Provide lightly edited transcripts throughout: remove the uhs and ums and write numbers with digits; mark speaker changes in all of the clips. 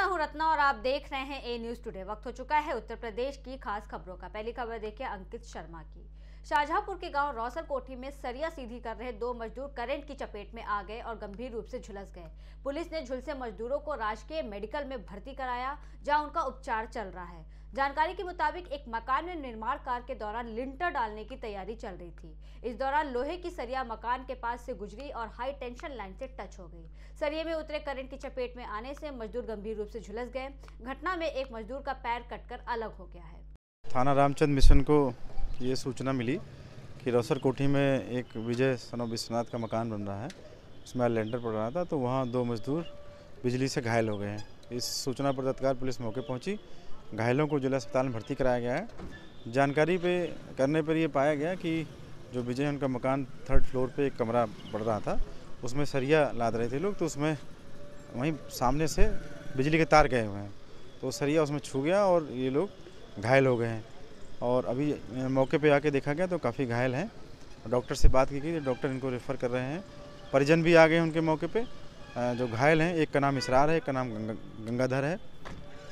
Speaker 1: मैं हूं रत्ना और आप देख रहे हैं ए न्यूज टुडे। वक्त हो चुका है उत्तर प्रदेश की खास खबरों का। पहली खबर देखिए अंकित शर्मा की। शाहजहांपुर के गांव रौसर कोठी में सरिया सीधी कर रहे दो मजदूर करंट की चपेट में आ गए और गंभीर रूप से झुलस गए। पुलिस ने झुलसे मजदूरों को राजकीय मेडिकल में भर्ती कराया, जहां उनका उपचार चल रहा है। जानकारी के मुताबिक एक मकान में निर्माण कार्य के दौरान लिंटर डालने की तैयारी चल रही थी। इस दौरान लोहे की सरिया मकान के पास से गुजरी और हाई टेंशन लाइन से टच हो गई। सरिये में उतरे करंट की चपेट में आने से मजदूर गंभीर रूप से झुलस गए। घटना में एक मजदूर का पैर कटकर अलग हो गया है।
Speaker 2: थाना रामचंद्र मिशन को ये सूचना मिली कि रौसर कोठी में एक विजय सनो विश्वनाथ का मकान बन रहा है, उसमें लेंटर पड़ रहा था, तो वहाँ दो मजदूर बिजली से घायल हो गए हैं। इस सूचना पर तत्काल पुलिस मौके पहुंची। घायलों को जिला अस्पताल में भर्ती कराया गया है। जानकारी करने पर यह पाया गया कि जो विजय उनका मकान 3rd फ्लोर पे एक कमरा पड़ रहा था, उसमें सरिया लाद रहे थे लोग, तो उसमें वहीं सामने से बिजली के तार गए हुए हैं, तो सरिया उसमें छू गया और ये लोग घायल हो गए हैं। और अभी मौके पे आके देखा गया तो काफ़ी घायल हैं। डॉक्टर से बात की गई, डॉक्टर इनको रेफ़र कर रहे हैं। परिजन भी आ गए हैं उनके मौके पे। जो घायल हैं, एक का नाम इसरार है, एक का नाम गंगाधर है।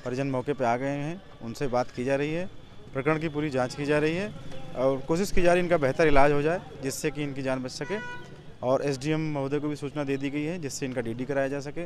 Speaker 2: परिजन मौके पे आ गए हैं, उनसे बात की जा रही है, प्रकरण की पूरी जांच की जा रही है और कोशिश की जा रही है इनका बेहतर इलाज हो जाए, जिससे कि इनकी जान बच सके। और एसडीएम महोदय को भी सूचना दे दी गई है, जिससे इनका डीडी कराया जा सके।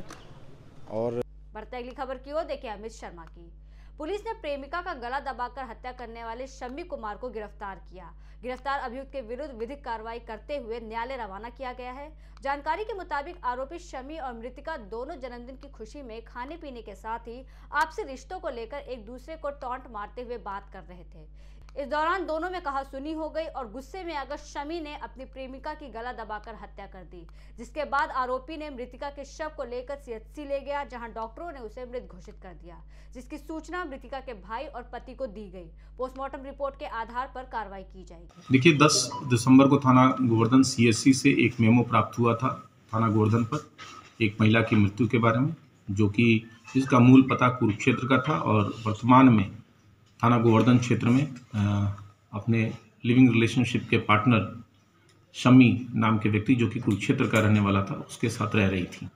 Speaker 2: और
Speaker 1: बढ़ते अगली खबर की ओर देखिए अमित शर्मा की। पुलिस ने प्रेमिका का गला दबाकर हत्या करने वाले शम्मी कुमार को गिरफ्तार किया। गिरफ्तार अभियुक्त के विरुद्ध विधिक कार्रवाई करते हुए न्यायालय रवाना किया गया है। जानकारी के मुताबिक आरोपी शम्मी और मृतिका दोनों जन्मदिन की खुशी में खाने पीने के साथ ही आपसी रिश्तों को लेकर एक दूसरे को टॉन्ट मारते हुए बात कर रहे थे। इस दौरान दोनों में कहासुनी हो गई और गुस्से में आकर शमी ने अपनी प्रेमिका की गला दबाकर हत्या कर दी, जिसके बाद आरोपी ने मृतिका के शव को लेकर सीएचसी ले गया, जहां डॉक्टरों ने उसे मृत घोषित कर दिया, जिसकी सूचना मृतिका के भाई और पति को दी गई। पोस्टमार्टम रिपोर्ट के आधार पर कार्रवाई की जाएगी।
Speaker 3: देखिए 10 दिसंबर को थाना गोवर्धन सीएचसी से एक मेमो प्राप्त हुआ था थाना गोवर्धन पर एक महिला की मृत्यु के बारे में, जो कि जिसका मूल पता कुरुक्षेत्र का था और वर्तमान में थाना गोवर्धन क्षेत्र में अपने लिविंग रिलेशनशिप के पार्टनर शम्मी नाम के व्यक्ति, जो कि कुरुक्षेत्र का रहने वाला था, उसके साथ रह रही थी।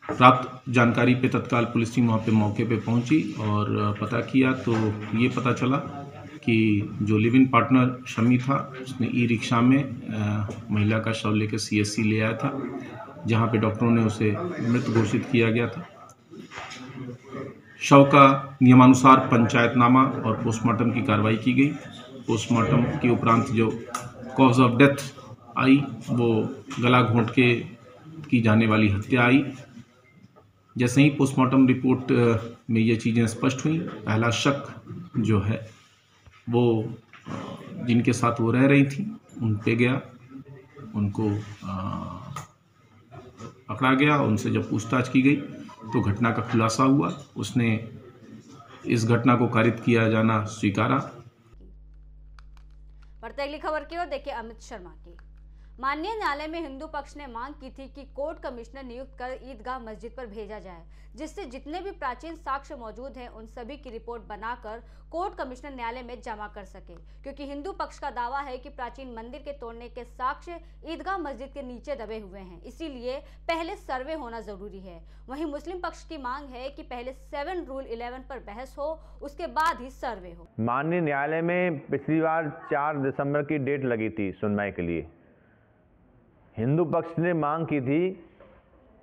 Speaker 3: प्राप्त जानकारी पे तत्काल पुलिस टीम वहाँ पे मौके पे पहुंची और पता किया तो ये पता चला कि जो लिव इन पार्टनर शम्मी था, उसने ई रिक्शा में महिला का शव लेकर सीएचसी ले आया था, जहाँ पे डॉक्टरों ने उसे मृत घोषित किया गया था। शव का नियमानुसार पंचायतनामा और पोस्टमार्टम की कार्रवाई की गई। पोस्टमार्टम के उपरांत जो कॉज ऑफ डेथ आई वो गला घोंट के की जाने वाली हत्या आई। जैसे ही पोस्टमार्टम रिपोर्ट में ये चीज़ें स्पष्ट हुई, पहला शक जो है वो जिनके साथ वो रह रही थी उन पे गया, उनको पकड़ा गया। उनसे जब पूछताछ की गई तो घटना का खुलासा हुआ। उसने इस घटना को कारित किया जाना स्वीकारा।
Speaker 1: बढ़ते अगली खबर की ओर देखिए अमित शर्मा की। माननीय न्यायालय में हिंदू पक्ष ने मांग की थी कि कोर्ट कमिश्नर नियुक्त कर ईदगाह मस्जिद पर भेजा जाए, जिससे जितने भी प्राचीन साक्ष्य मौजूद हैं उन सभी की रिपोर्ट बनाकर कोर्ट कमिश्नर न्यायालय में जमा कर सके, क्योंकि हिंदू पक्ष का दावा है कि प्राचीन मंदिर के तोड़ने के साक्ष्य ईदगाह मस्जिद के नीचे दबे हुए हैं, इसीलिए पहले सर्वे होना जरूरी है। वहीं मुस्लिम पक्ष की मांग है कि पहले 7 रूल 11 पर बहस हो, उसके बाद ही सर्वे हो।
Speaker 4: माननीय न्यायालय में पिछली बार 4 दिसंबर की डेट लगी थी सुनवाई के लिए। हिंदू पक्ष ने मांग की थी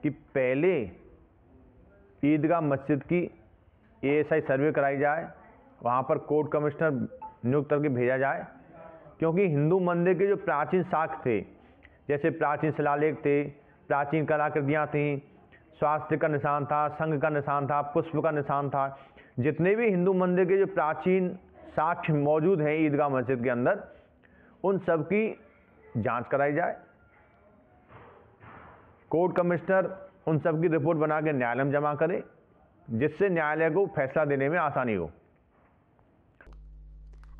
Speaker 4: कि पहले ईदगाह मस्जिद की एएसआई सर्वे कराई जाए, वहाँ पर कोर्ट कमिश्नर नियुक्त करके भेजा जाए, क्योंकि हिंदू मंदिर के जो प्राचीन साक्ष्य थे, जैसे प्राचीन शिलालेख थे, प्राचीन कलाकृतियाँ थीं, स्वास्तिक का निशान था, संघ का निशान था, पुष्प का निशान था, जितने भी हिंदू मंदिर के जो प्राचीन साक्ष्य मौजूद हैं ईदगाह मस्जिद के अंदर, उन सब की जाँच कराई जाए। कोर्ट कमिश्नर उन सब की रिपोर्ट बना के न्यायालय में जमा करे, जिससे न्यायालय को फैसला देने में आसानी हो।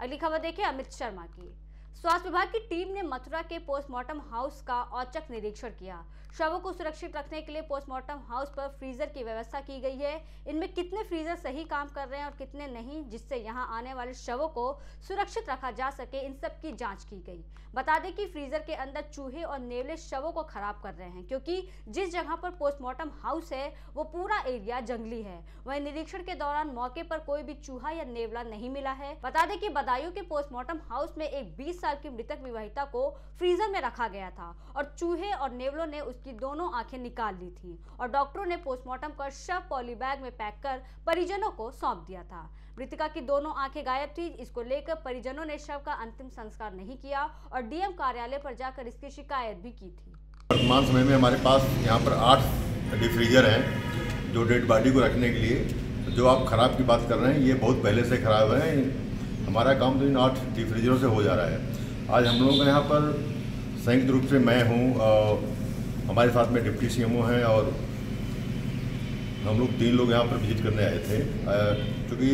Speaker 1: अगली खबर देखिए अमित शर्मा की। स्वास्थ्य विभाग की टीम ने मथुरा के पोस्टमार्टम हाउस का औचक निरीक्षण किया। शवों को सुरक्षित रखने के लिए पोस्टमार्टम हाउस पर फ्रीजर की व्यवस्था की गई है। इनमें कितने फ्रीजर सही काम कर रहे हैं और कितने नहीं, जिससे यहां आने वाले शवों को सुरक्षित रखा जा सके, इन सब की जांच की गई। बता दें कि फ्रीजर के अंदर चूहे और नेवले शवों को खराब कर रहे हैं, क्योंकि जिस जगह पर पोस्टमार्टम हाउस है वो पूरा एरिया जंगली है। वहीं निरीक्षण के दौरान मौके पर कोई भी चूहा या नेवला नहीं मिला है। बता दें कि बदायूं के पोस्टमार्टम हाउस में एक 20 साल की मृतक विवाहिता को फ्रीजर में रखा गया था और चूहे और नेवलों ने उसकी दोनों आंखें निकाल ली थी और डॉक्टरों ने पोस्टमार्टम कर शव पॉलीबैग में पैक कर परिजनों को सौंप दिया था। मृतका की दोनों आंखें गायब थी। इसको लेकर परिजनों ने शव का अंतिम संस्कार नहीं किया और डीएम कार्यालय पर जाकर इसकी शिकायत भी की थी।
Speaker 5: वर्तमान समय में हमारे पास यहाँ पर 8 डीप फ्रीजर हैं जो डेड बॉडी को रखने के लिए। जो आप खराब की बात कर रहे हैं ये बहुत पहले से खराब है। हमारा काम तो इन 8 डीप फ्रीजरों से हो जा रहा है। आज हम लोगों का यहाँ पर संयुक्त रूप से मैं हूँ, हमारे साथ में डिप्टी सीएमओ हैं और हम लोग 3 लोग यहाँ पर विजिट करने आए थे। क्योंकि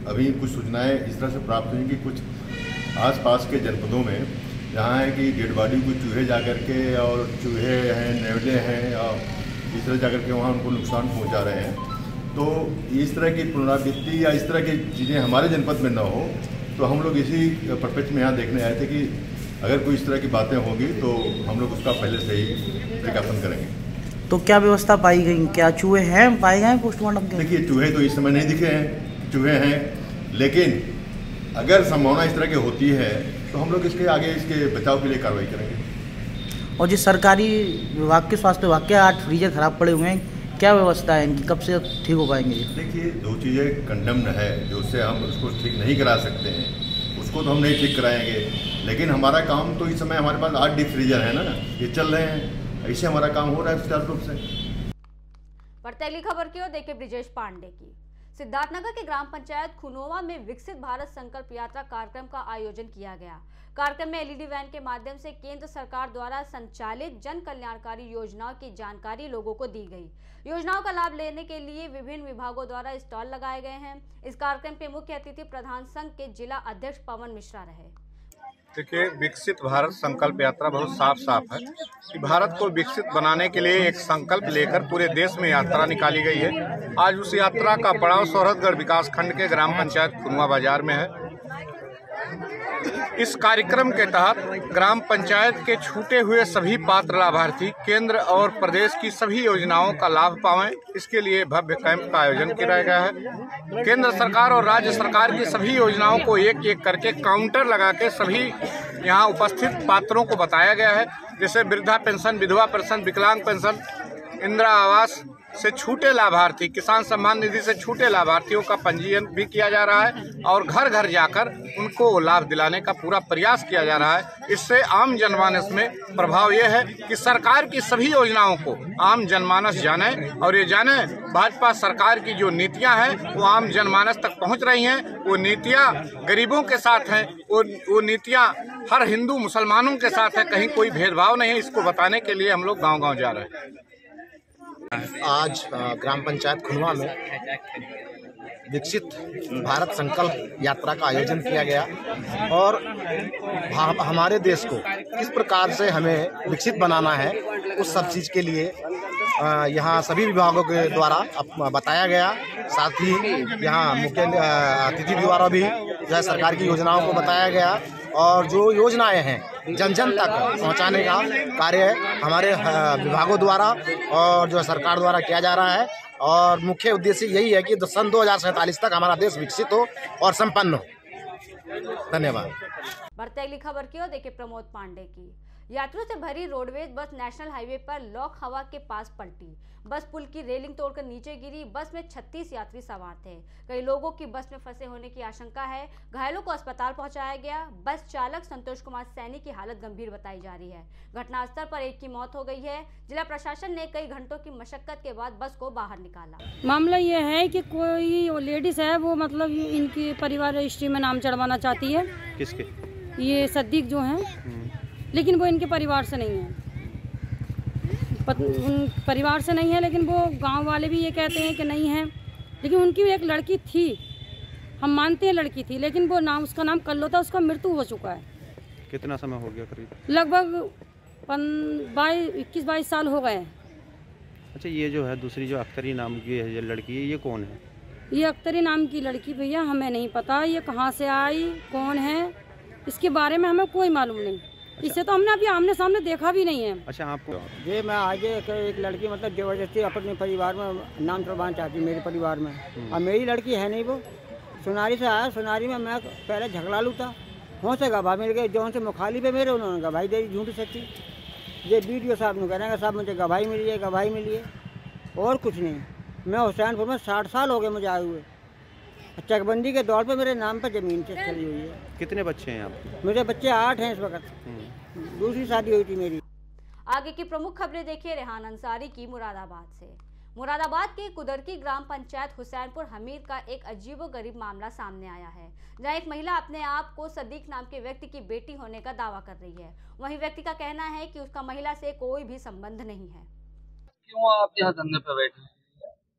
Speaker 5: अभी कुछ सूचनाएं इस तरह से प्राप्त हुई कि कुछ आसपास के जनपदों में जहाँ है कि डेड बॉडी को चूहे जा कर के और चूहे हैं, नेवले हैं और इस तरह जा कर के वहाँ उनको नुकसान पहुँचा रहे हैं। तो इस तरह की पुनरावृत्ति या इस तरह की चीज़ें हमारे जनपद में न हो, तो हम लोग इसी परिप्रेक्ष्य में यहाँ देखने आए थे कि अगर कोई इस तरह की बातें होंगी तो हम लोग उसका पहले से ही विज्ञापन करेंगे।
Speaker 6: तो क्या व्यवस्था पाई गई? क्या चूहे हैं पाए गए पोस्टमार्टम के?
Speaker 5: देखिए, चूहे तो इस समय नहीं दिखे हैं, चूहे हैं, लेकिन अगर संभावना इस तरह की होती है तो हम लोग इसके आगे इसके बचाव के लिए कार्रवाई करेंगे।
Speaker 6: और जिस सरकारी विभाग के स्वास्थ्य विभाग के 8 फ्रीजर खराब पड़े हुए हैं, क्या व्यवस्था है इनकी? कब से ठीक हो पाएंगे?
Speaker 5: देखिए, जो चीज़ें कंडम्ड है, जो उससे हम उसको ठीक नहीं करा सकते हैं, उसको तो हम नहीं ठीक कराएंगे। लेकिन हमारा काम तो इस समय हमारे पास 8 डीप फ्रीजर है ना, ये चल रहे हैं, ऐसे हमारा काम हो रहा है सुचारू रूप से।
Speaker 1: बढ़ते अगली खबर की ओर देखिए ब्रिजेश पांडे की। सिद्धार्थनगर के ग्राम पंचायत खुनोवा में विकसित भारत संकल्प यात्रा कार्यक्रम का आयोजन किया गया। कार्यक्रम में एलईडी वैन के माध्यम से केंद्र सरकार द्वारा संचालित जन कल्याणकारी योजनाओं की जानकारी लोगों को दी गई। योजनाओं का लाभ लेने के लिए विभिन्न विभागों द्वारा स्टॉल लगाए गए हैं। इस कार्यक्रम के मुख्य अतिथि प्रधान संघ के जिला अध्यक्ष पवन मिश्रा रहे।
Speaker 7: देखिए, विकसित भारत संकल्प यात्रा बहुत साफ है कि भारत को विकसित बनाने के लिए एक संकल्प लेकर पूरे देश में यात्रा निकाली गई है। आज उस यात्रा का पड़ाव सोहरतगढ़ विकास खंड के ग्राम पंचायत खुनवा बाजार में है। इस कार्यक्रम के तहत ग्राम पंचायत के छूटे हुए सभी पात्र लाभार्थी केंद्र और प्रदेश की सभी योजनाओं का लाभ पाएं, इसके लिए भव्य कैंप का आयोजन किया गया है। केंद्र सरकार और राज्य सरकार की सभी योजनाओं को एक एक करके काउंटर लगा के सभी यहाँ उपस्थित पात्रों को बताया गया है। जैसे वृद्धा पेंशन, विधवा पेंशन, विकलांग पेंशन, इंदिरा आवास से छूटे लाभार्थी, किसान सम्मान निधि से छूटे लाभार्थियों का पंजीयन भी किया जा रहा है और घर घर जाकर उनको लाभ दिलाने का पूरा प्रयास किया जा रहा है। इससे आम जनमानस में प्रभाव यह है कि सरकार की सभी योजनाओं को आम जनमानस जाने और ये जाने भाजपा सरकार की जो नीतियां हैं वो आम जनमानस तक पहुंच रही हैं। वो नीतियां गरीबों के साथ हैं, वो नीतियां हर हिंदू मुसलमानों के साथ है, कहीं कोई भेदभाव नहीं है। इसको बताने के लिए हम लोग गाँव-गाँव जा रहे हैं।
Speaker 8: आज ग्राम पंचायत खुनवा में विकसित भारत संकल्प यात्रा का आयोजन किया गया और हमारे देश को किस प्रकार से हमें विकसित बनाना है उस सब चीज़ के लिए यहाँ सभी विभागों के द्वारा बताया गया। साथ ही यहाँ मुख्य अतिथि द्वारा भी जो है सरकार की योजनाओं को बताया गया और जो योजनाएं हैं जन जन तक पहुंचाने का कार्य हमारे विभागों द्वारा और जो है सरकार द्वारा किया जा रहा है। और मुख्य उद्देश्य यही है कि सन 2047 तक हमारा देश विकसित हो और संपन्न हो। धन्यवाद।
Speaker 1: बढ़ते अगली खबर की ओर देखिए प्रमोद पांडे की। यात्रियों से भरी रोडवेज बस नेशनल हाईवे पर लॉक हवा के पास पलटी। बस पुल की रेलिंग तोड़कर नीचे गिरी। बस में 36 यात्री सवार थे। कई लोगों की बस में फंसे होने की आशंका है। घायलों को अस्पताल पहुंचाया गया। बस चालक संतोष कुमार सैनी की हालत गंभीर बताई जा रही है। घटनास्थल पर एक की मौत हो गई है। जिला प्रशासन ने कई घंटों की मशक्कत के बाद बस को बाहर निकाला।
Speaker 9: मामला ये है कि कोई लेडीज है, वो मतलब इनके परिवार रजिस्ट्री में नाम चढ़वाना चाहती है।
Speaker 2: किसके?
Speaker 9: ये सद्दीक जो हैं, लेकिन वो इनके परिवार से नहीं है। परिवार से नहीं है, लेकिन वो गांव वाले भी ये कहते हैं कि नहीं है। लेकिन उनकी एक लड़की थी, हम मानते हैं लड़की थी, लेकिन वो नाम, उसका नाम कल्लो था, उसका मृत्यु हो चुका है।
Speaker 10: कितना समय हो गया करीब?
Speaker 9: लगभग 21-22 साल हो गए।
Speaker 10: अच्छा, ये जो है दूसरी जो अख्तरी नाम की है ये लड़की है, ये कौन है?
Speaker 9: ये अख्तरी नाम की लड़की भैया हमें नहीं पता ये कहाँ से आई, कौन है, इसके बारे में हमें कोई मालूम नहीं। अच्छा। इसे तो हमने अभी आमने सामने देखा भी नहीं है।
Speaker 10: अच्छा, आपको?
Speaker 11: ये मैं आगे एक लड़की मतलब जबरदस्ती अपने परिवार में नाम चढ़वाना चाहती मेरे परिवार में। अब मेरी लड़की है नहीं, वो सोनारी से आया। सोनारी में मैं पहले झगड़ा लू था, हो से गवाह मिल गए जो उनसे मुखालिफ है मेरे, उन्होंने गवाही दे दी झूठी सच्ची। ये वीडियो साहब ने करेंगे साहब मुझे गवाही मिली है, गवाही मिली है, और कुछ नहीं। मैं हुसैनपुर में 60 साल हो गए मुझे आए हुए। चकबंदी के दौर पे मेरे नाम पर ज़मीन चली हुई है।
Speaker 10: कितने बच्चे हैं आपके?
Speaker 11: मेरे बच्चे 8 हैं इस वक्त। दूसरी शादी हुई थी मेरी।
Speaker 1: आगे की प्रमुख खबरें देखिए रेहान अंसारी की मुरादाबाद से। मुरादाबाद के कुदरकी ग्राम पंचायत हुसैनपुर हमीर का एक अजीबोगरीब मामला सामने आया है, जहां एक महिला अपने आप को सदीक नाम के व्यक्ति की बेटी होने का दावा कर रही है। वहीं व्यक्ति का कहना है कि उसका महिला से कोई भी संबंध नहीं है।
Speaker 12: क्यों आप यहाँ धरने पर बैठे?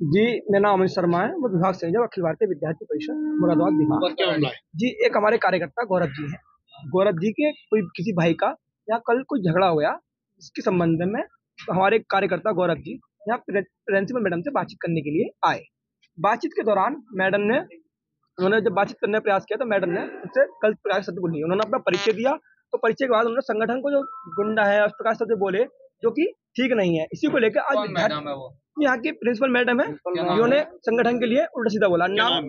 Speaker 13: जी, मेरा नाम अमित शर्मा है, मैं विभाग संयोजक अखिल भारतीय विद्यार्थी परिषद मुरादाबाद विभाग। जी, एक हमारे कार्यकर्ता गौरव जी हैं। गौरव जी के कोई किसी भाई का या कल कोई झगड़ा हुआ, इसके संबंध में हमारे कार्यकर्ता गौरव जी यहाँ प्रिंसिपल मैडम से बातचीत करने के लिए आए। बातचीत के दौरान उन्होंने जब बातचीत करने का प्रयास किया तो मैडम ने उनसे गलत प्रकार शब्द बोली। उन्होंने अपना परिचय दिया, तो परिचय के बाद उन्होंने संगठन को जो गुंडा है उस प्रकार शब्द बोले, जो कि ठीक नहीं है। इसी को लेकर आज यहाँ की प्रिंसिपल मैडम है, जिन्होंने संगठन के लिए उल्टा सीधा बोला। नाम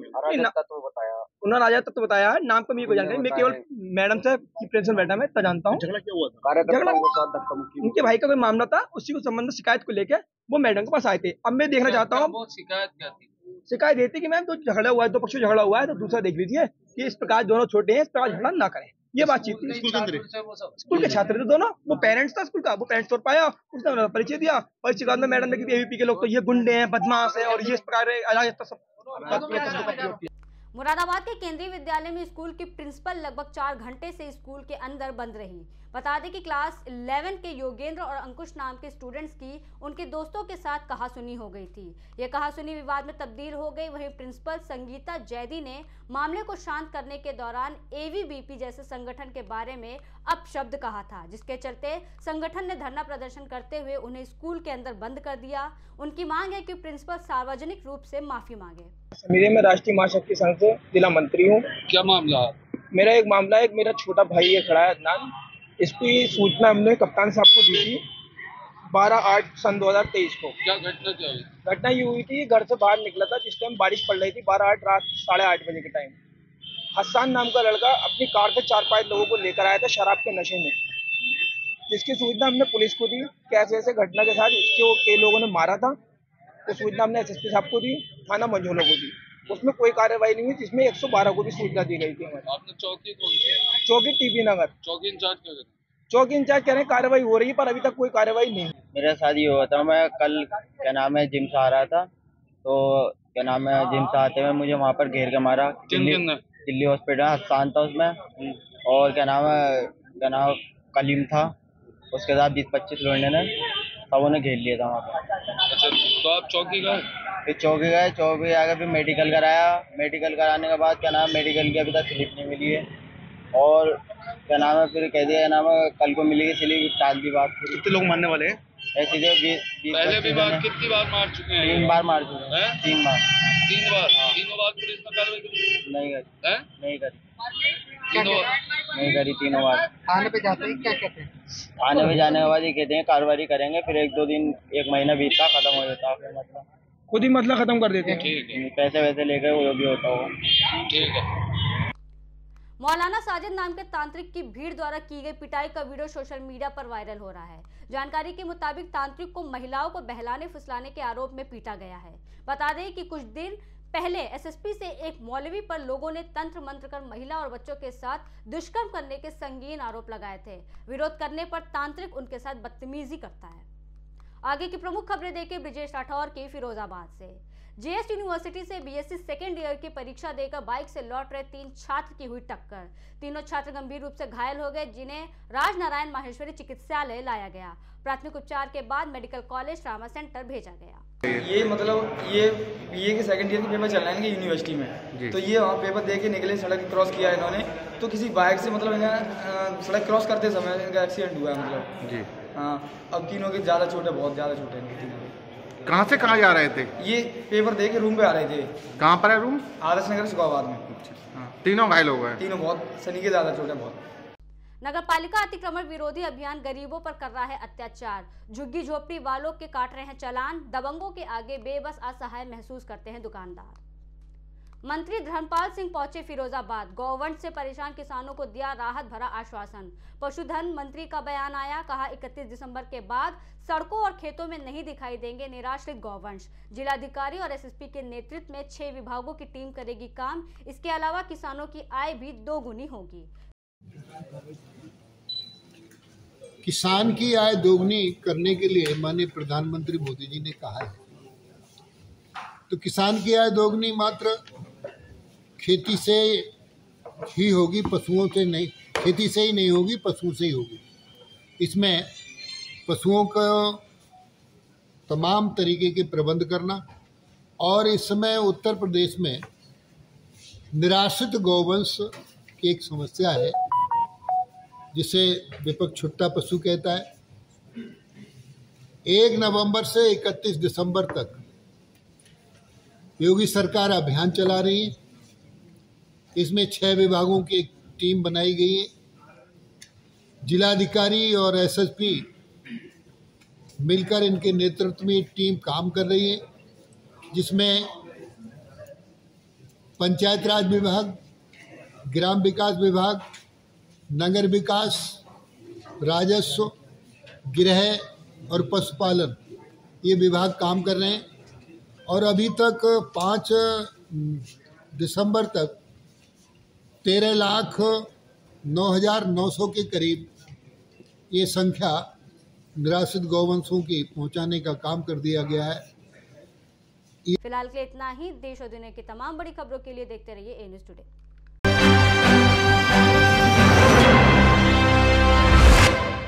Speaker 13: उन्होंने राजा तत्व बताया है, नाम को मेरी कोई जानकारी, मैं केवल मैडम से प्रिंसिपल मैडम है जानता हूँ। झगड़ा उनके भाई का कोई मामला था, उसी को संबंध शिकायत को लेकर वो मैडम के पास आए थे। अब मैं देखना चाहता हूँ
Speaker 12: शिकायत क्या थी?
Speaker 13: शिकायत देती कि मैम तो झगड़ा हुआ है, दो पक्षों झगड़ा हुआ है, तो दूसरा देख लीजिए कि इस प्रकार दोनों छोटे हैं, इस प्रकार झगड़ा ना करें। ये बातचीत थी। स्कूल के छात्र थे दोनों, वो पेरेंट्स था स्कूल का, वो पेरेंट्स तोड़ पाया, उसने परिचय दिया। परिचय बाद में मैडम ने कहा एबीपी के लोग तो ये गुंडे हैं, बदमाश है, और ये इस प्रकार।
Speaker 1: मुरादाबाद के केंद्रीय विद्यालय में स्कूल की प्रिंसिपल लगभग 4 घंटे से स्कूल के अंदर बंद रही। बता दें कि क्लास 11 के योगेंद्र और अंकुश नाम के स्टूडेंट्स की उनके दोस्तों के साथ कहासुनी हो गई थी। यह कहासुनी विवाद में तब्दील हो गई। वहीं प्रिंसिपल संगीता जैदी ने मामले को शांत करने के दौरान एवीबीपी जैसे संगठन के बारे में अपशब्द कहा था, जिसके चलते संगठन ने धरना प्रदर्शन करते हुए उन्हें स्कूल के अंदर बंद कर दिया। उनकी मांग है कि प्रिंसिपल सार्वजनिक रूप से माफी मांगे।
Speaker 13: मैं राष्ट्रीय महाशक्ति संघ से जिला मंत्री हूँ।
Speaker 12: क्या मामला?
Speaker 13: मेरा एक मामला है, मेरा छोटा भाई है खड़ा है अदनान, इसकी सूचना हमने कप्तान साहब को दी थी 12/8/2023 को।
Speaker 12: क्या घटना क्या हुई?
Speaker 13: घटना ये हुई थी, घर से बाहर निकला था जिस टाइम बारिश पड़ रही थी, 12/8 रात 8:30 बजे के टाइम। हसन नाम का लड़का अपनी कार से 4-5 लोगों को लेकर आया था शराब के नशे में, जिसकी सूचना हमने पुलिस को दी। कैसे ऐसे घटना के साथ इसको कई लोगों ने मारा था, तो सूचना हमने एसएसपी साहब को दी, थाना मंझोला को दी। उसमें कोई कार्रवाई नहीं हुई, जिसमें 112 को भी सूचना दी गई थी।
Speaker 12: आपने चौकी कौन सी?
Speaker 13: चौकी टीपी नगर।
Speaker 12: चौकी इंचार्ज क्या कहते?
Speaker 13: चौकी इंचार्ज कह रहे हैं कार्रवाई हो रही है, पर अभी तक कोई कार्रवाई नहीं।
Speaker 14: मेरा शादी हुआ था, मैं कल जिम से आ रहा था, तो जिम से आते हुए मुझे वहाँ पर घेर के मारा। दिल्ली हॉस्पिटल हसान था उसमें, और कलीम था, उसके साथ 20-25 लोगों ने सबों ने घेर लिया था वहाँ पर।
Speaker 12: अच्छा, तो आप चौकी गए?
Speaker 14: फिर चौकी आकर फिर मेडिकल कराया। मेडिकल कराने के बाद मेडिकल की अभी तक स्लिप नहीं मिली है, और फिर कह दिया कल को मिलेगी स्लिप। टाल भी बात।
Speaker 13: कितने लोग मारने वाले हैं?
Speaker 14: ऐसे जो
Speaker 12: पहले भी बात कितनी बार मार चुके हैं?
Speaker 14: 3 बार मार चुके हैं। 3 बार।
Speaker 12: 3 बार? तीनों बार पुलिस ने कार्रवाई की?
Speaker 14: नहीं करी।
Speaker 12: तीनों बार।
Speaker 14: थाने पे जाते हैं, क्या कहते हैं? थाने पे जाने के बाद ये कहते हैं कार्रवाई करेंगे, फिर 1-2 दिन 1 महीना बीतता, खत्म हो जाता है। मतलब
Speaker 13: खुद ही मतलब खत्म कर देते हैं।
Speaker 12: ठीक है,
Speaker 14: पैसे वैसे लेकर वो भी होता हो।
Speaker 12: ठीक है।
Speaker 1: मौलाना साजिद नाम के तांत्रिक की भीड़ द्वारा की गई पिटाई का वीडियो सोशल मीडिया पर वायरल हो रहा है। जानकारी के मुताबिक तांत्रिक को महिलाओं को बहलाने फुसलाने के आरोप में पीटा गया है। बता दें कि कुछ दिन पहले एसएसपी से एक मौलवी पर लोगों ने तंत्र मंत्र कर महिला और बच्चों के साथ दुष्कर्म करने के संगीन आरोप लगाए थे। विरोध करने पर तांत्रिक उनके साथ बदतमीजी करता है। आगे की प्रमुख खबरें देखें ब्रिजेश राठौर की फिरोजाबाद से। जेएस यूनिवर्सिटी से बीएससी सेकेंड ईयर की परीक्षा देकर बाइक से लौट रहे 3 छात्र की हुई टक्कर। तीनों छात्र गंभीर रूप से घायल हो गए, जिन्हें राजनारायण माहेश्वरी चिकित्सालय लाया गया। प्राथमिक उपचार के बाद मेडिकल कॉलेज ट्रामा सेंटर भेजा गया।
Speaker 15: ये मतलब ये बीए के सेकंड ईयर के पेपर चल रहे हैं यूनिवर्सिटी में, तो ये वहाँ पेपर दे के निकले, सड़क क्रॉस किया इन्होंने, तो किसी बाइक से मतलब इन्हें सड़क क्रॉस करते समय इनका एक्सीडेंट हुआ है मतलब जी। हाँ, अब तीनों के ज़्यादा छोटे, बहुत ज़्यादा छोटे हैं तीनों के।
Speaker 7: कहाँ से कहाँ जा रहे थे? ये
Speaker 15: पेपर दे के रूम पे आ रहे थे।
Speaker 7: कहाँ पर है रूम?
Speaker 15: आदर्श नगर सुखाबाद में।
Speaker 7: हाँ, तीनों घायल हो गए।
Speaker 15: तीनों बहुत, सनी के ज़्यादा छोटे बहुत।
Speaker 1: नगर पालिका अतिक्रमण विरोधी अभियान गरीबों पर कर रहा है अत्याचार। झुग्गी झोपड़ी वालों के काट रहे हैं चालान। दबंगों के आगे बेबस असहाय महसूस करते हैं दुकानदार। मंत्री धर्मपाल सिंह पहुंचे फिरोजाबाद। गौवंश से परेशान किसानों को दिया राहत भरा आश्वासन। पशुधन मंत्री का बयान आया, कहा 31 दिसंबर के बाद सड़कों और खेतों में नहीं दिखाई देंगे निराश्रित गौवंश। जिलाधिकारी और एसएसपी के नेतृत्व में 6 विभागों की टीम करेगी काम। इसके अलावा किसानों की आय भी दोगुनी होगी।
Speaker 16: किसान की आय दोगुनी करने के लिए माननीय प्रधानमंत्री मोदी जी ने कहा है, तो किसान की आय दोगुनी मात्र खेती से ही होगी, पशुओं से नहीं। खेती से ही नहीं होगी, पशुओं से ही होगी। इसमें पशुओं का तमाम तरीके के प्रबंध करना, और इस समय उत्तर प्रदेश में निराश्रित गौवंश की एक समस्या है, जिसे विपक्ष छुट्टा पशु कहता है। 1 नवंबर से 31 दिसंबर तक योगी सरकार अभियान चला रही है। इसमें 6 विभागों की एक टीम बनाई गई है। जिलाधिकारी और एसएसपी मिलकर इनके नेतृत्व में एक टीम काम कर रही है, जिसमें पंचायत राज विभाग, ग्राम विकास विभाग, नगर विकास, राजस्व, गृह और पशुपालन, ये विभाग काम कर रहे हैं। और अभी तक 5 दिसंबर तक 13,09,900 के करीब ये संख्या निराश्रित गौवंशों की पहुंचाने का काम कर दिया गया है।
Speaker 1: फिलहाल के लिए इतना ही। देश और दुनिया की तमाम बड़ी खबरों के लिए देखते रहिए ए न्यूज़ टुडे।